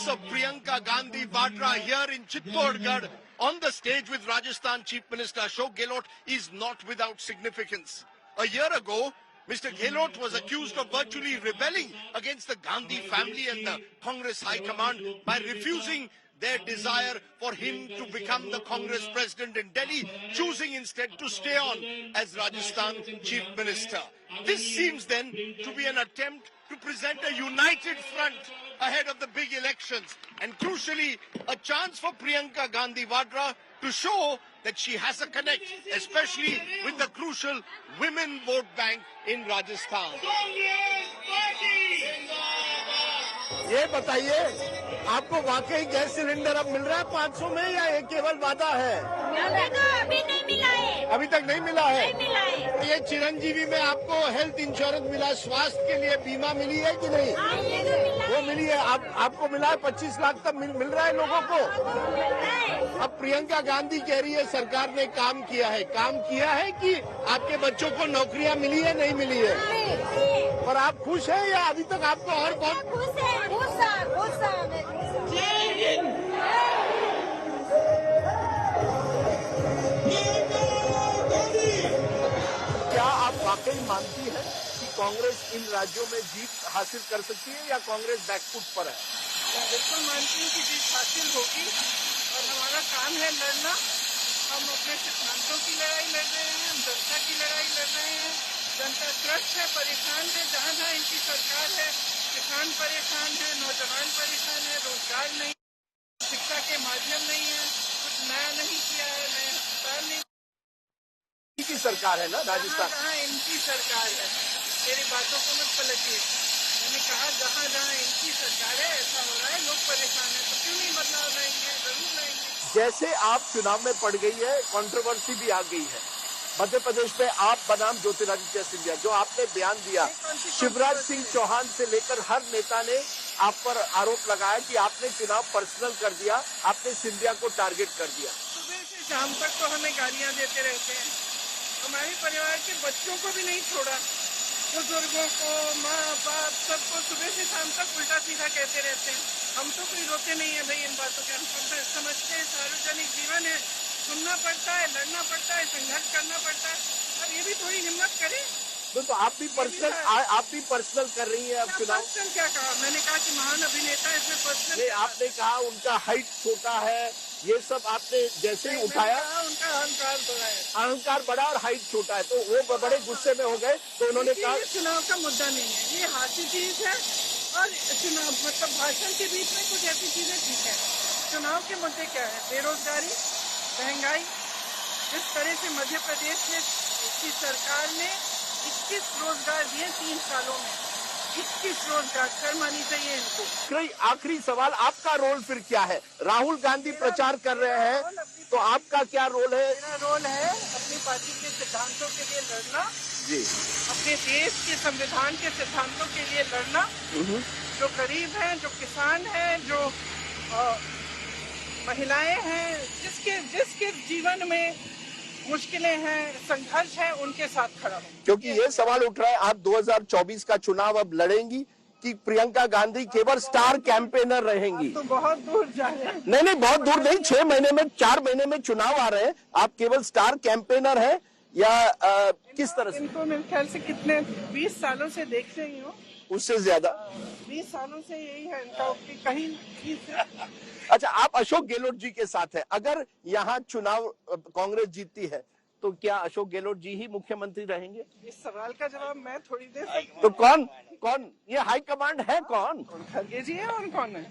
presence of Priyanka Gandhi Vadra here in Chittorgarh on the stage with Rajasthan Chief Minister Ashok Gehlot is not without significance. A year ago, Mr. Gehlot was accused of virtually rebelling against the Gandhi family and the Congress High Command by refusing their desire for him to become the Congress president in Delhi, choosing instead to stay on as Rajasthan Chief Minister. This seems then to be an attempt to present a united front ahead of the big elections and crucially a chance for Priyanka Gandhi Vadra to show that she has a connect, especially with the crucial women vote bank in Rajasthan. ये बताइए, आपको वाकई gas cylinder अब मिल रहा है 500 में या ये केवल वादा है? अभी नहीं मिला है। अभी तक नहीं मिला है? नहीं मिला है। ये चिरंजीवी में आपको हेल्थ इंश्योरेंस मिला, स्वास्थ्य के लिए बीमा मिली है कि नहीं? वो मिली है। आपको मिला है 25 लाख तक मिल रहा है लोगों को। अब प्रियंका गांधी कह रही है सरकार ने काम किया है। काम किया है कि आपके बच्चों को नौकरियां मिली है, नहीं मिली है? और आप खुश हैं या अभी तक आपको और बहुत? खुश है। क्या आप वाकई मानती है कि कांग्रेस इन राज्यों में जीत हासिल कर सकती है या कांग्रेस बैकफुट पर है? बिल्कुल मानती हूँ कि जीत हासिल होगी और हमारा काम है लड़ना। हम अपने सिद्धांतों की लड़ाई लड़ रहे हैं, हम जनता की लड़ाई लड़ रहे हैं। जनता त्रस्त है, परेशान है। जहाँ जहाँ इनकी सरकार है, किसान परेशान है, नौजवान परेशान है, रोजगार नहीं, शिक्षा के माध्यम नहीं है, कुछ नया नहीं किया है, नया अस्पताल नहीं। इनकी सरकार है ना राजस्थान? जहाँ इनकी सरकार है, मेरी बातों को मत पलटिए। मैंने कहा जहाँ जहाँ इनकी सरकार है ऐसा हो रहा है, लोग परेशान है, तो क्यों नहीं बदलाव लाएंगे? जरूर लाएंगे। जैसे आप चुनाव में पड़ गई है, कंट्रोवर्सी भी आ गई है मध्य प्रदेश में, आप बनाम ज्योतिरादित्य सिंधिया, जो आपने बयान दिया, शिवराज सिंह चौहान से लेकर हर नेता ने आप पर आरोप लगाया कि आपने चुनाव पर्सनल कर दिया, आपने सिंधिया को टारगेट कर दिया। सुबह से शाम तक तो हमें गालियां देते रहते हैं। हमारे परिवार के बच्चों को भी नहीं छोड़ा, बुजुर्गों को, माँ बाप सबको सुबह से शाम तक उल्टा सीधा कहते रहते हैं। हम तो कोई रोते नहीं है भाई इन बातों के। हम समझते हैं सार्वजनिक जीवन है, सुनना पड़ता है, लड़ना पड़ता है, संघर्ष करना पड़ता है। अब ये भी थोड़ी हिम्मत करें। तो आप भी पर्सनल कर रही हैं अब चुनाव? पर्सनल क्या कहा? मैंने कहा कि महान अभिनेता इसमें पर्सनल। नहीं, आपने कहा उनका हाइट छोटा है, ये सब आपने जैसे ही उठाया, उनका अहंकार बढ़ा है। अहंकार बढ़ा और हाइट छोटा है, तो वो बड़े गुस्से में हो गए। तो उन्होंने कहा चुनाव का मुद्दा नहीं है, ये हाथी चीज है और चुनाव मतलब भाषण के बीच में कुछ ऐसी चीजें ठीक है। चुनाव के मुद्दे क्या है? बेरोजगारी, महंगाई। जिस तरह से मध्य प्रदेश में की सरकार ने 21 रोजगार दिए 3 सालों में, 21 रोजगार, शर्म आनी चाहिए इनको। आखिरी सवाल, आपका रोल फिर क्या है? राहुल गांधी प्रचार कर रहे हैं, तो आपका क्या रोल है? मेरा रोल है अपनी पार्टी के सिद्धांतों के लिए लड़ना जी, अपने देश के संविधान के सिद्धांतों के लिए लड़ना। जो गरीब हैं, जो किसान हैं, जो महिलाएं हैं, जिसके जीवन में मुश्किलें हैं, संघर्ष है, उनके साथ खड़ा हूँ। क्योंकि ये सवाल उठ रहा है, आप 2024 का चुनाव अब लड़ेंगी कि प्रियंका गांधी केवल स्टार कैंपेनर रहेंगी? तो बहुत दूर जा रहे हैं। नहीं, बहुत दूर नहीं, 6 महीने में, 4 महीने में चुनाव आ रहे हैं, आप केवल स्टार कैंपेनर है या किस तरह से? इनको मेरे ख्याल से कितने 20 सालों से देख रही हूँ, उससे ज्यादा 20 सालों से यही है इनका कहीं। अच्छा, आप अशोक गहलोत जी के साथ हैं, अगर यहाँ चुनाव कांग्रेस जीतती है तो क्या अशोक गहलोत जी ही मुख्यमंत्री रहेंगे? इस सवाल का जवाब मैं थोड़ी दे सकती हूँ। तो कौन ये हाई कमांड है? कौन? खरगे जी है और कौन है?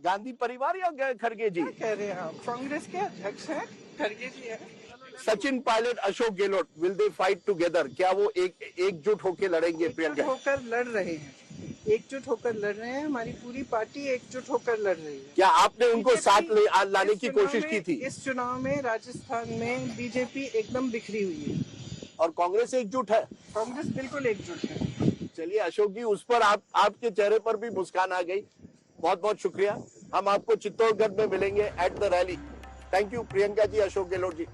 गांधी परिवार या खरगे जी? कह रहे हैं आप? कांग्रेस के अध्यक्ष हैं, खरगे जी है। Sachin Pilot, Ashok Gehlot, will they fight together? क्या वो एकजुट होकर लड़ेंगे? प्रियंका होकर लड़ रहे हैं, एकजुट होकर लड़ रहे हैं। हमारी पूरी पार्टी एकजुट होकर लड़ रही है। क्या आपने उनको साथ लाने की कोशिश की थी? इस चुनाव में राजस्थान में बीजेपी एकदम बिखरी हुई है और कांग्रेस एकजुट है। कांग्रेस बिल्कुल एकजुट है। चलिए अशोक जी, उस पर आपके चेहरे पर भी मुस्कान आ गई। बहुत बहुत शुक्रिया। हम आपको चित्तौड़गढ़ में मिलेंगे at the rally. Thank you Priyanka ji, Ashok Gehlot ji.